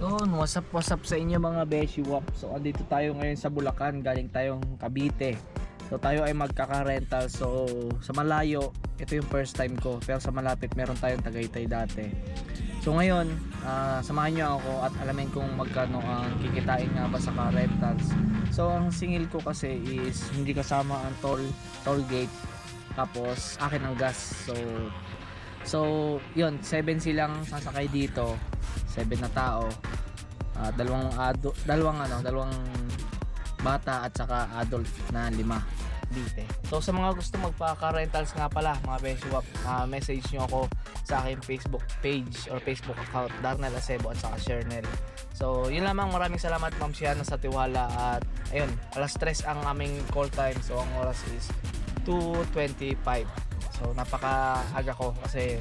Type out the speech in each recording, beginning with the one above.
Yun, what's up sa inyo mga Beshi Wap. So andito tayo ngayon sa Bulacan, galing tayong Cavite. So tayo ay magkaka-rental. So sa malayo, ito yung first time ko. Pero sa malapit, meron tayong Tagaytay dati. So ngayon, samahan nyo ako at alamin kung magkano ang kikitain nga ba sa car-rentals. So ang singil ko kasi is hindi kasama ang toll gate. Tapos akin ang gas. So yun, 7 silang sasakay dito. 7 na tao. Dalawang bata at saka adult na 5 dito. So sa mga gusto magpa-car-rentals nga pala, mga Beshiwap, message nyo ako sa aking Facebook page or Facebook account, Darnel Acebo at saka Shernel. So yun lamang, maraming salamat Ma'am Shiana sa tiwala. At ayun, alas 3 ang aming call time. So ang oras is 2:25. So napaka-aga ko kasi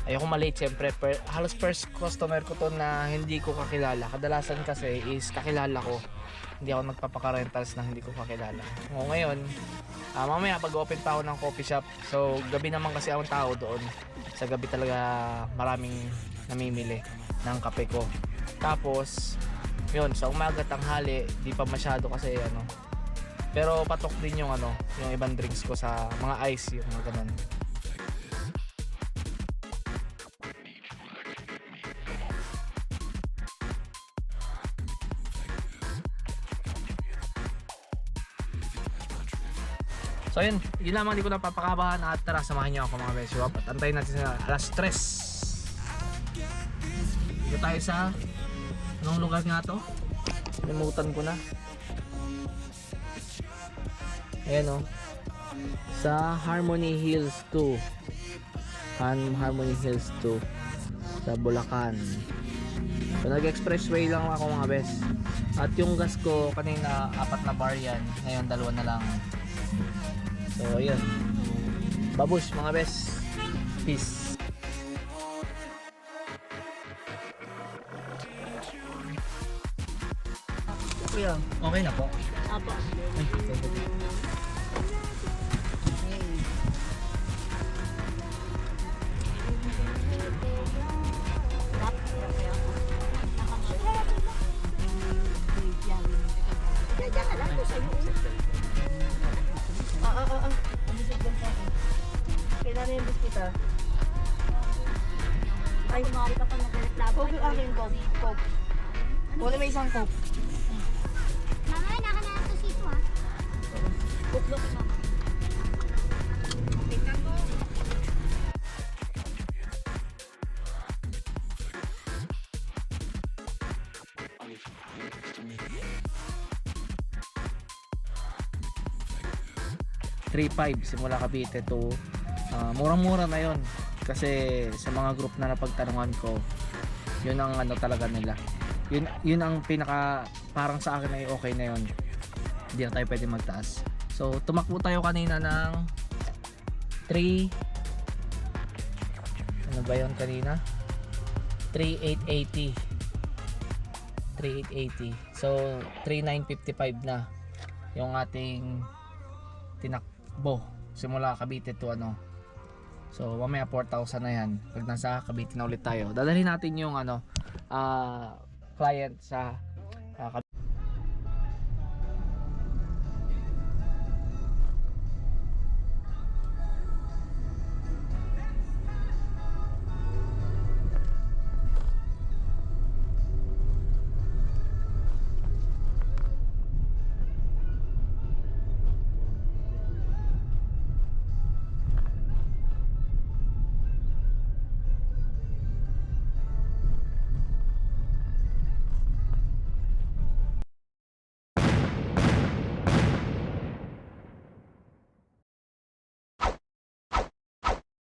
ayoko malate syempre. Halos first customer ko to na hindi ko kakilala. Kadalasan kasi is kakilala ko. Hindi ako nagpapaka-rentals na hindi ko kakilala. O ngayon, mamaya pag-open pa ako ng coffee shop. So gabi naman kasi ang tao doon. Sa gabi talaga maraming namimili ng kape ko. Tapos yun, sa umaga tanghali di pa masyado kasi ano. Pero patok din yung yung ibang drinks ko sa mga ice, yung mga ganun. So yun lamang, di ko napapakabahan at tara samahan nyo ako mga Beshiwap at antayin natin sa alas 3. Dito tayo sa anong lugar nga to? Limutan ko na. Ayan o, sa Harmony Hills 2. Harmony Hills 2 sa Bulacan. So nag-expressway lang ako mga bes. At yung gas ko kanina 4 na bar yan, ngayon 2 na lang. So ayun, babush mga bes, peace. Kuya, okay na po? Apo. Ay, Kaya ka lang po sa'yo. Kailan yung biskita? Ay, kumari ka pa nagreklamo. Coke yung akin, Coke. Wala may isang Coke. Mama, naka na ito sito ha. Coke lang, mama. Tingnan ko. $3.5 simula Cavite to murang-mura na yon kasi sa mga group na napagtanungan ko, yun ang talaga nila, yun ang pinaka parang sa akin ay okay na yun, hindi na tayo pwede magtaas. So tumakbo tayo kanina ng 3 ano ba yun kanina, 3880. So 3955 na yung ating tinakbo simula Cavite to so mamaya 4,000 na yan pag nasa Cavite na ulit tayo. Dadalhin natin yung client sa